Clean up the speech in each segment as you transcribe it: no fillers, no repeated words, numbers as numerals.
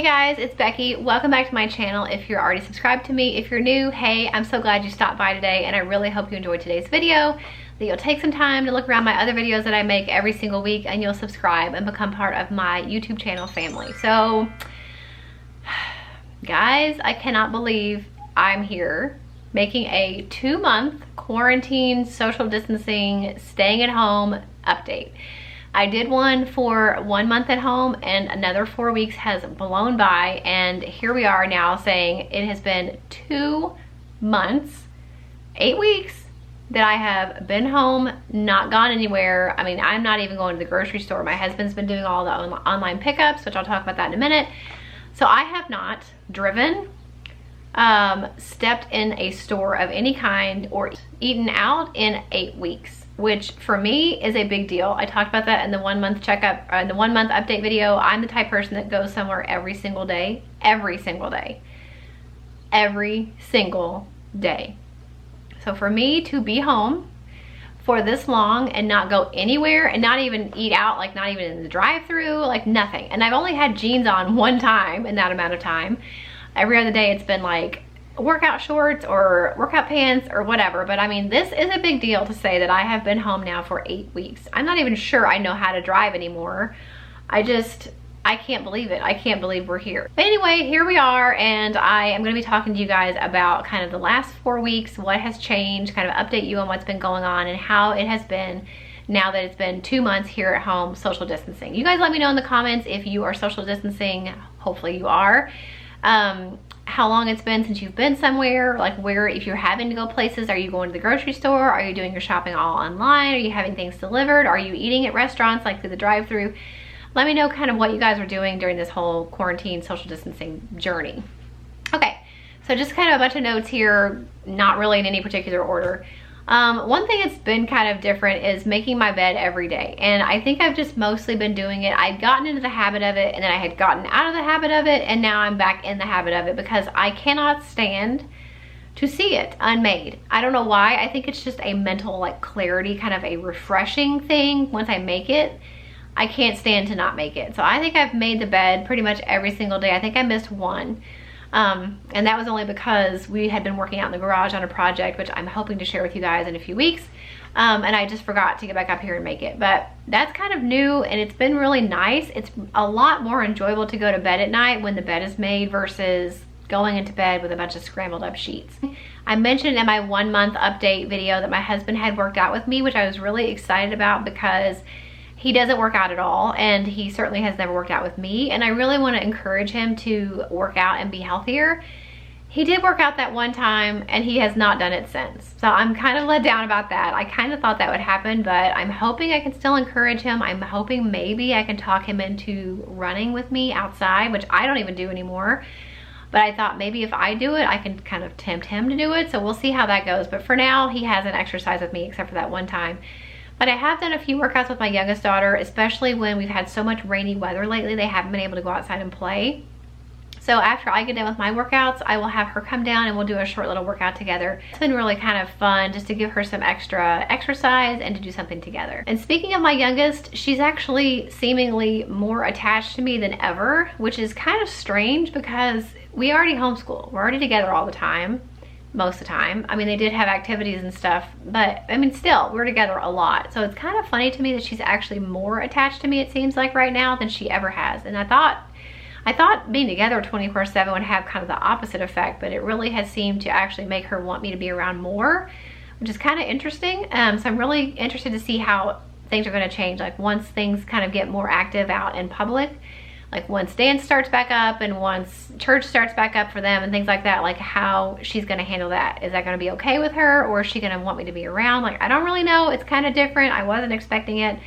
guys, it's Becky. Welcome back to my channel. If you're already subscribed to me, if you're new, hey, I'm so glad you stopped by today, and I really hope you enjoyed today's video, that you'll take some time to look around my other videos that I make every single week, and you'll subscribe and become part of my YouTube channel family. So, guys, I cannot believe I'm here making a 2-month quarantine, social distancing, staying at home update. I did one for 1 month at home and another 4 weeks has blown by, and here we are now saying it has been 2 months, 8 weeks that I have been home, not gone anywhere. I mean, I'm not even going to the grocery store. My husband's been doing all the online pickups, which I'll talk about that in a minute. So I have not driven, stepped in a store of any kind, or eaten out in 8 weeks. Which for me is a big deal. I talked about that in the 1 month checkup, in the 1 month update video. I'm the type of person that goes somewhere every single day, every single day. So for me to be home for this long and not go anywhere and not even eat out, like not even in the drive-thru, like nothing. And I've only had jeans on one time in that amount of time. Every other day it's been like workout shorts or workout pants or whatever. But I mean, this is a big deal to say that I have been home now for 8 weeks. I'm not even sure I know how to drive anymore. I can't believe it. I can't believe we're here. But anyway, here we are, and I am going to be talking to you guys about kind of the last 4 weeks, what has changed, kind of update you on what's been going on and how it has been now that it's been 2 months here at home social distancing. You guys let me know in the comments if you are social distancing. Hopefully you are. How long it's been since you've been somewhere, like where, if you're having to go places, are you going to the grocery store? Are you doing your shopping all online? Are you having things delivered? Are you eating at restaurants like through the drive-thru? Let me know kind of what you guys are doing during this whole quarantine social distancing journey. Okay, so just kind of a bunch of notes here, not really in any particular order. One thing that's been kind of different is making my bed every day, and I think I've just mostly been doing it. I'd gotten into the habit of it, and then I had gotten out of the habit of it, and now I'm back in the habit of it because I cannot stand to see it unmade. I don't know why. I think it's just a mental like clarity, kind of a refreshing thing. Once I make it, I can't stand to not make it. So I think I've made the bed pretty much every single day. I think I missed one. And that was only because we had been working out in the garage on a project, which I'm hoping to share with you guys in a few weeks. And I just forgot to get back up here and make it. But that's kind of new, and it's been really nice. It's a lot more enjoyable to go to bed at night when the bed is made versus going into bed with a bunch of scrambled up sheets. I mentioned in my 1 month update video that my husband had worked out with me, which I was really excited about because he doesn't work out at all, and he certainly has never worked out with me, and I really want to encourage him to work out and be healthier. He did work out that one time, and he has not done it since. So I'm kind of let down about that. I kind of thought that would happen, but I'm hoping I can still encourage him. I'm hoping maybe I can talk him into running with me outside, which I don't even do anymore. But I thought maybe if I do it, I can kind of tempt him to do it. So we'll see how that goes. But for now, he hasn't exercised with me except for that one time. But I have done a few workouts with my youngest daughter, especially when we've had so much rainy weather lately. They haven't been able to go outside and play. So after I get done with my workouts, I will have her come down and we'll do a short little workout together. It's been really kind of fun just to give her some extra exercise and to do something together. And speaking of my youngest, she's actually seemingly more attached to me than ever, which is kind of strange because we already homeschool. We're already together all the time. Most of the time. I mean, they did have activities and stuff, but I mean, still, we're together a lot. So it's kind of funny to me that she's actually more attached to me, it seems like right now, than she ever has. And I thought being together 24/7 would have kind of the opposite effect, but it really has seemed to actually make her want me to be around more, which is kind of interesting. So I'm really interested to see how things are going to change. Like once things kind of get more active out in public, like once dance starts back up and once church starts back up for them and things like that, like how she's gonna handle that. Is that gonna be okay with her, or is she gonna want me to be around? Like, I don't really know. It's kind of different. I wasn't expecting it.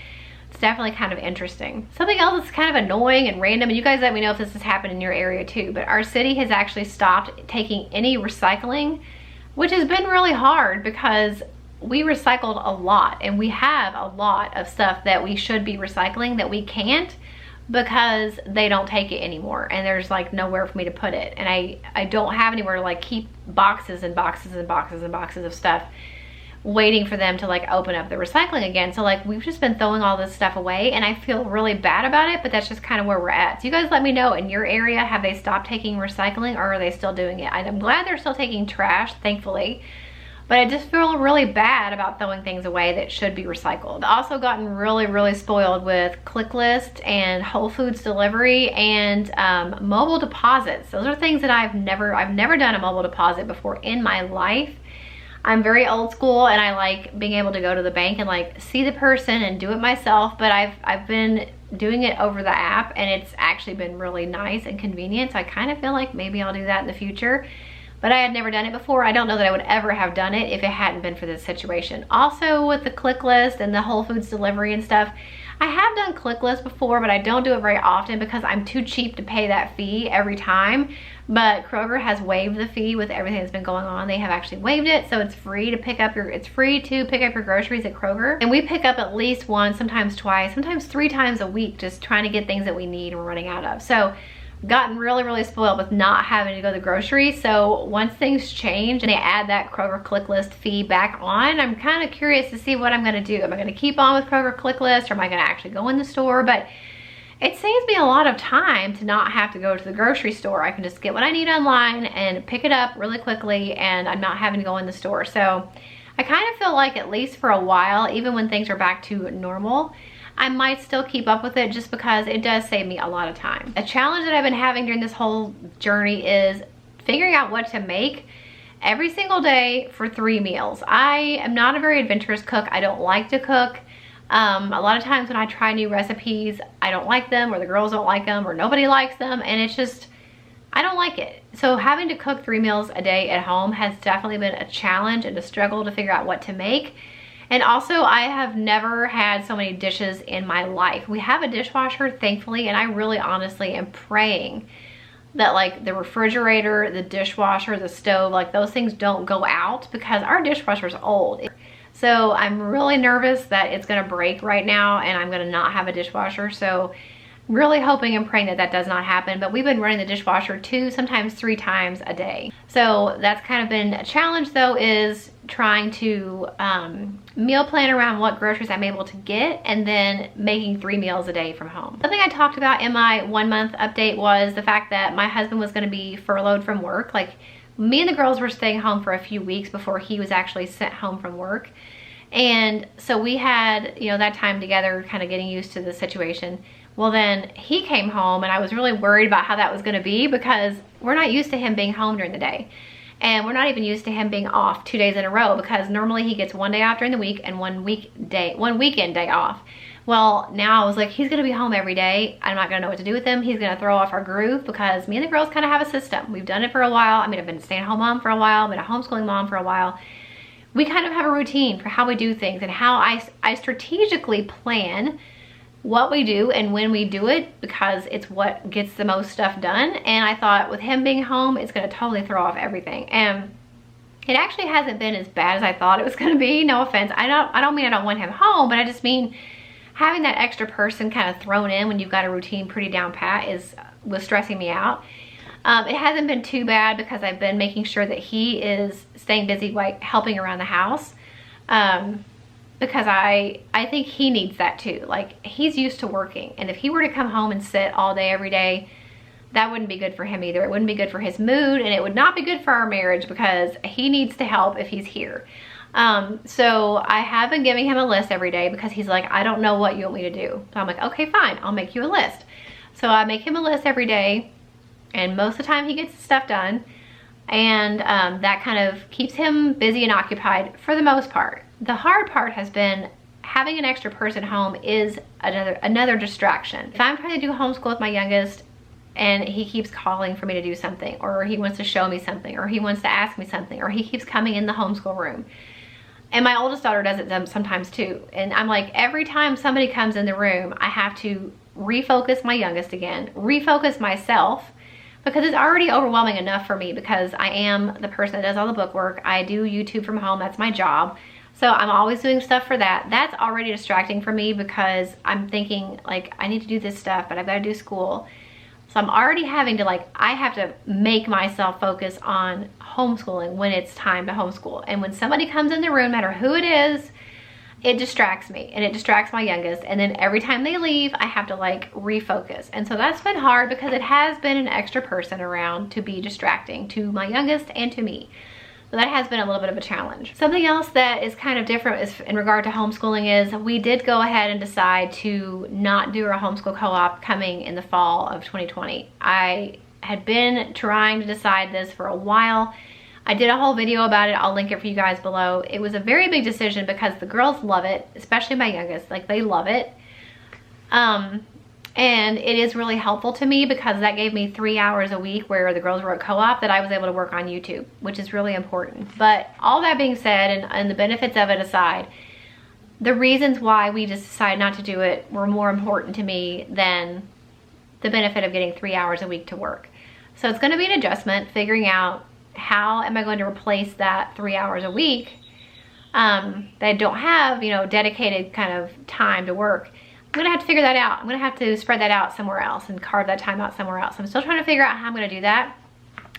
It's definitely kind of interesting. Something else that's kind of annoying and random, and you guys let me know if this has happened in your area too, but our city has actually stopped taking any recycling, which has been really hard because we recycled a lot, and we have a lot of stuff that we should be recycling that we can't, because they don't take it anymore, and there's like nowhere for me to put it, and I don't have anywhere to like keep boxes and boxes and boxes and boxes of stuff waiting for them to like open up the recycling again. So like we've just been throwing all this stuff away, and I feel really bad about it, but that's just kind of where we're at. So you guys let me know, in your area, have they stopped taking recycling, or are they still doing it? I'm glad they're still taking trash, thankfully, but I just feel really bad about throwing things away that should be recycled. I've also gotten really spoiled with Click List and Whole Foods delivery and mobile deposits. Those are things that I've never done a mobile deposit before in my life. I'm very old school, and I like being able to go to the bank and like see the person and do it myself, but I've been doing it over the app, and it's actually been really nice and convenient. So I kind of feel like maybe I'll do that in the future, but I had never done it before. I don't know that I would ever have done it if it hadn't been for this situation. Also with the Click List and the Whole Foods delivery and stuff, I have done Click List before, but I don't do it very often because I'm too cheap to pay that fee every time. But Kroger has waived the fee with everything that's been going on. They have actually waived it, so it's free to pick up your groceries at Kroger. And we pick up at least once, sometimes twice, sometimes 3 times a week, just trying to get things that we need and we're running out of. So gotten really spoiled with not having to go to the grocery. So once things change and they add that Kroger Click List fee back on, I'm kind of curious to see what I'm going to do. Am I going to keep on with Kroger Click List, or am I going to actually go in the store? But it saves me a lot of time to not have to go to the grocery store. I can just get what I need online and pick it up really quickly, and I'm not having to go in the store. So I kind of feel like, at least for a while, even when things are back to normal, I might still keep up with it just because it does save me a lot of time. A challenge that I've been having during this whole journey is figuring out what to make every single day for 3 meals. I am not a very adventurous cook. I don't like to cook. A lot of times when I try new recipes, I don't like them, or the girls don't like them, or nobody likes them, and it's just, I don't like it. So having to cook 3 meals a day at home has definitely been a challenge and a struggle to figure out what to make. And also, I have never had so many dishes in my life. We have a dishwasher, thankfully, and I really honestly am praying that like the refrigerator, the dishwasher, the stove, like those things don't go out, because our dishwasher is old. So I'm really nervous that it's gonna break right now and I'm gonna not have a dishwasher. So really hoping and praying that that does not happen. But we've been running the dishwasher 2, sometimes 3 times a day. So that's kind of been a challenge, though, is trying to meal plan around what groceries I'm able to get, and then making 3 meals a day from home. Something I talked about in my 1-month update was the fact that my husband was gonna be furloughed from work. Like, me and the girls were staying home for a few weeks before he was actually sent home from work. And so we had, you know, that time together, kind of getting used to the situation. Well, then he came home, and I was really worried about how that was gonna be, because we're not used to him being home during the day. And we're not even used to him being off 2 days in a row, because normally he gets 1 day off during the week and one weekend day off. Well, now I was like, he's gonna be home every day. I'm not gonna know what to do with him. He's gonna throw off our groove, because me and the girls kind of have a system. We've done it for a while. I mean, I've been a stay-at-home mom for a while, I've been a homeschooling mom for a while. We kind of have a routine for how we do things, and how I strategically plan what we do and when we do it, because it's what gets the most stuff done. And I thought, with him being home, it's gonna totally throw off everything. And it actually hasn't been as bad as I thought it was gonna be. No offense. I don't mean I don't want him home, but I just mean having that extra person kind of thrown in when you've got a routine pretty down pat was stressing me out. It hasn't been too bad, because I've been making sure that he is staying busy, like helping around the house. Because I think he needs that too. Like, he's used to working, and if he were to come home and sit all day every day, that wouldn't be good for him either. It wouldn't be good for his mood, and it would not be good for our marriage, because he needs to help if he's here. So I have been giving him a list every day, because he's like, I don't know what you want me to do. So I'm like, okay, fine, I'll make you a list. So I make him a list every day, and most of the time he gets the stuff done. And that kind of keeps him busy and occupied for the most part. The hard part has been having an extra person home is another distraction. If I'm trying to do homeschool with my youngest, and he keeps calling for me to do something, or he wants to show me something, or he wants to ask me something, or he keeps coming in the homeschool room. And my oldest daughter does it sometimes too. And I'm like, every time somebody comes in the room, I have to refocus my youngest again, refocus myself, because it's already overwhelming enough for me, because I am the person that does all the book work. I do YouTube from home, that's my job. So I'm always doing stuff for that. That's already distracting for me, because I'm thinking like, I need to do this stuff, but I've got to do school. So I'm already having to I have to make myself focus on homeschooling when it's time to homeschool. And when somebody comes in the room, no matter who it is, it distracts me and it distracts my youngest. And then every time they leave, I have to refocus. And so that's been hard because it has been an extra person around to be distracting to my youngest and to me. So that has been a little bit of a challenge. Something else that is kind of different is in regard to homeschooling is we did go ahead and decide to not do our homeschool co-op coming in the fall of 2020. I had been trying to decide this for a while. I did a whole video about it. I'll link it for you guys below. It was a very big decision because the girls love it, especially my youngest. They love it. And it is really helpful to me because that gave me 3 hours a week where the girls were at co-op that I was able to work on YouTube, which is really important. But all that being said, and the benefits of it aside, the reasons why we just decided not to do it were more important to me than the benefit of getting 3 hours a week to work. So it's gonna be an adjustment, figuring out how am I going to replace that 3 hours a week that I don't have, dedicated kind of time to work. I'm gonna have to figure that out. I'm gonna have to spread that out somewhere else and carve that time out somewhere else. I'm still trying to figure out how I'm gonna do that.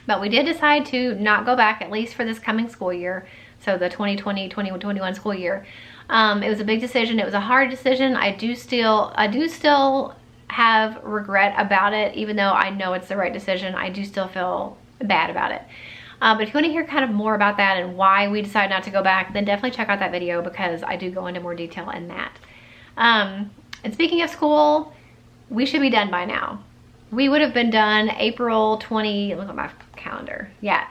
But we did decide to not go back, at least for this coming school year. So the 2020-2021 school year. It was a big decision. It was a hard decision. I do still have regret about it, even though I know it's the right decision. I do still feel bad about it. But if you want to hear kind of more about that and why we decided not to go back, then definitely check out that video because I do go into more detail in that. And speaking of school, we should be done by now. We would have been done April 20, look at my calendar. Yeah,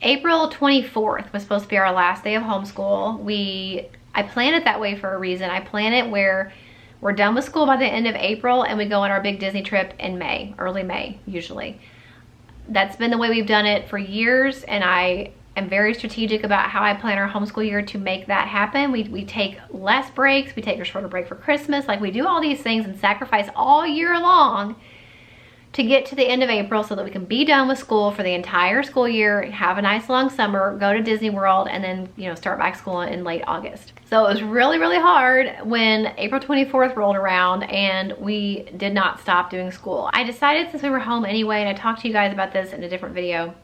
April 24th was supposed to be our last day of homeschool. I plan it that way for a reason. I plan it where we're done with school by the end of April and we go on our big Disney trip in May, early May, usually. That's been the way we've done it for years, and I am very strategic about how I plan our homeschool year to make that happen. We take less breaks, we take a shorter break for Christmas, we do all these things and sacrifice all year long to get to the end of April so that we can be done with school for the entire school year, have a nice long summer, go to Disney World, and then start back school in late August. So it was really, really hard when April 24th rolled around and we did not stop doing school. I decided, since we were home anyway, and I talked to you guys about this in a different video,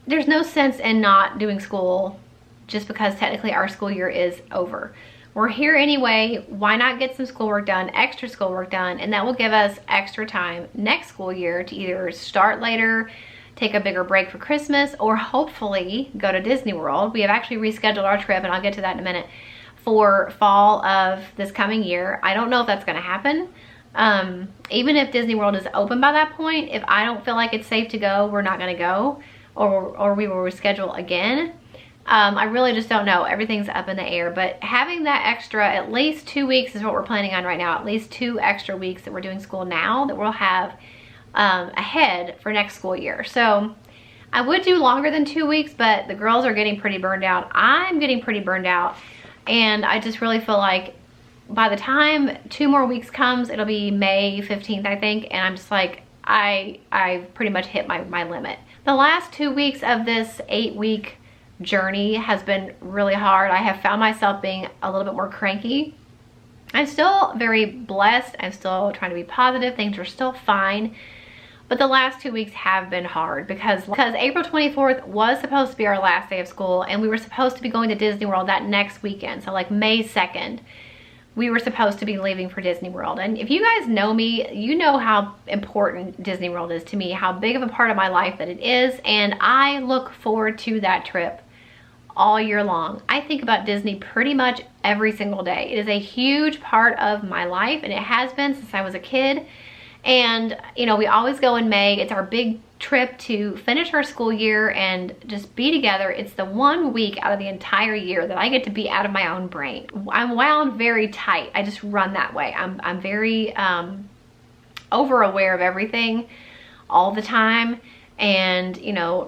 there's no sense in not doing school just because technically our school year is over. We're here anyway, why not get some schoolwork done, extra schoolwork done, and that will give us extra time next school year to either start later, take a bigger break for Christmas, or hopefully go to Disney World. We have actually rescheduled our trip, and I'll get to that in a minute, for fall of this coming year. I don't know if that's gonna happen. Even if Disney World is open by that point, if I don't feel like it's safe to go, we're not gonna go, or we will reschedule again. I really just don't know. Everything's up in the air, but having that extra, at least 2 weeks is what we're planning on right now. At least 2 extra weeks that we're doing school now that we'll have ahead for next school year. So I would do longer than 2 weeks, but the girls are getting pretty burned out. I'm getting pretty burned out, and I just really feel like by the time 2 more weeks comes, it'll be May 15th, I think, and I'm just I've pretty much hit my limit. The last 2 weeks of this 8-week journey has been really hard. I have found myself being a little bit more cranky. I'm still very blessed. I'm still trying to be positive. Things are still fine. But the last 2 weeks have been hard because April 24th was supposed to be our last day of school, and we were supposed to be going to Disney World that next weekend. So May 2nd, we were supposed to be leaving for Disney World. And if you guys know me, you know how important Disney World is to me, how big of a part of my life that it is. And I look forward to that trip all year long. I think about Disney pretty much every single day. It is a huge part of my life, and it has been since I was a kid. And we always go in May. It's our big trip to finish our school year and just be together. It's the 1 week out of the entire year that I get to be out of my own brain. I'm wound very tight. I just run that way. I'm very over aware of everything all the time, and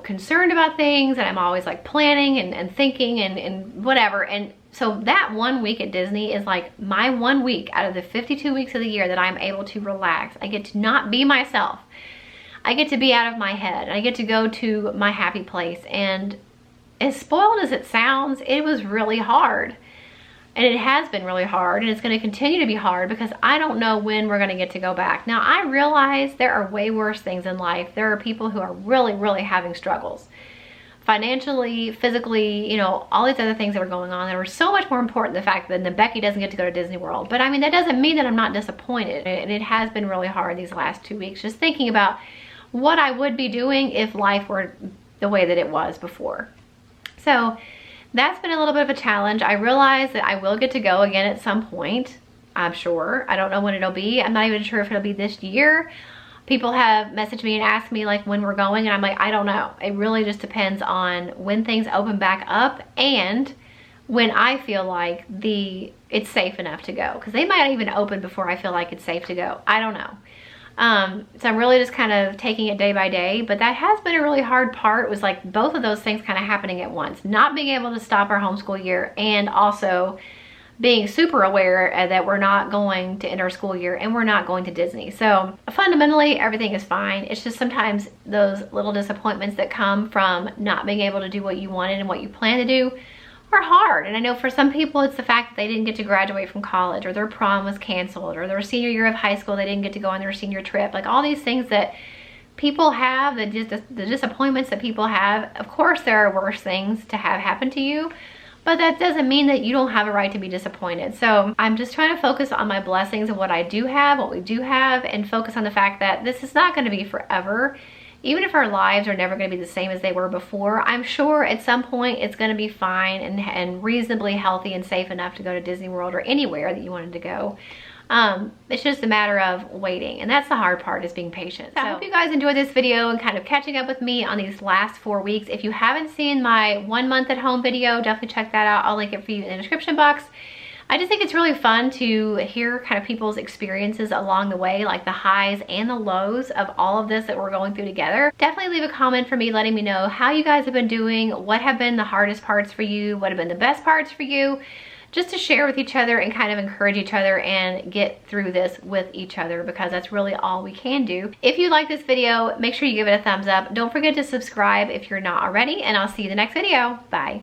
concerned about things, and I'm always planning and thinking and whatever. And so that 1 week at Disney is my 1 week out of the 52 weeks of the year that I'm able to relax. I get to not be myself. I get to be out of my head. I get to go to my happy place. And as spoiled as it sounds, it was really hard. And it has been really hard, and it's going to continue to be hard because I don't know when we're going to get to go back. Now, I realize there are way worse things in life. There are people who are really, really having struggles. Financially, physically, you know, all these other things that are going on that are so much more important than the fact that Becky doesn't get to go to Disney World. But I mean, that doesn't mean that I'm not disappointed. And it has been really hard these last 2 weeks, just thinking about what I would be doing if life were the way that it was before. So that's been a little bit of a challenge. I realize that I will get to go again at some point, I'm sure. I don't know when it'll be. I'm not even sure if it'll be this year. People have messaged me and asked me like when we're going, and I'm like, I don't know. It really just depends on when things open back up and when I feel like it's safe enough to go. Because they might even open before I feel like it's safe to go. I don't know. So I'm really just kind of taking it day by day, but that has been a really hard part. It was like both of those things kind of happening at once. Not being able to stop our homeschool year and also being super aware that we're not going to end our school year and we're not going to Disney. So fundamentally, everything is fine. It's just sometimes those little disappointments that come from not being able to do what you wanted and what you plan to do are hard. And I know for some people it's the fact that they didn't get to graduate from college, or their prom was canceled, or their senior year of high school they didn't get to go on their senior trip. Like all these things that people have, the disappointments that people have. Of course there are worse things to have happen to you, but that doesn't mean that you don't have a right to be disappointed. So I'm just trying to focus on my blessings and what I do have, what we do have, and focus on the fact that this is not going to be forever. Even if our lives are never going to be the same as they were before, I'm sure at some point it's going to be fine and reasonably healthy and safe enough to go to Disney World or anywhere that you wanted to go. It's just a matter of waiting, and that's the hard part, is being patient. So I hope you guys enjoyed this video and kind of catching up with me on these last 4 weeks. If you haven't seen my 1 month at home video, definitely check that out. I'll link it for you in the description box. I just think it's really fun to hear kind of people's experiences along the way, like the highs and the lows of all of this that we're going through together. Definitely leave a comment for me letting me know how you guys have been doing, what have been the hardest parts for you, what have been the best parts for you, just to share with each other and kind of encourage each other and get through this with each other, because that's really all we can do. If you like this video, make sure you give it a thumbs up. Don't forget to subscribe if you're not already, and I'll see you in the next video. Bye.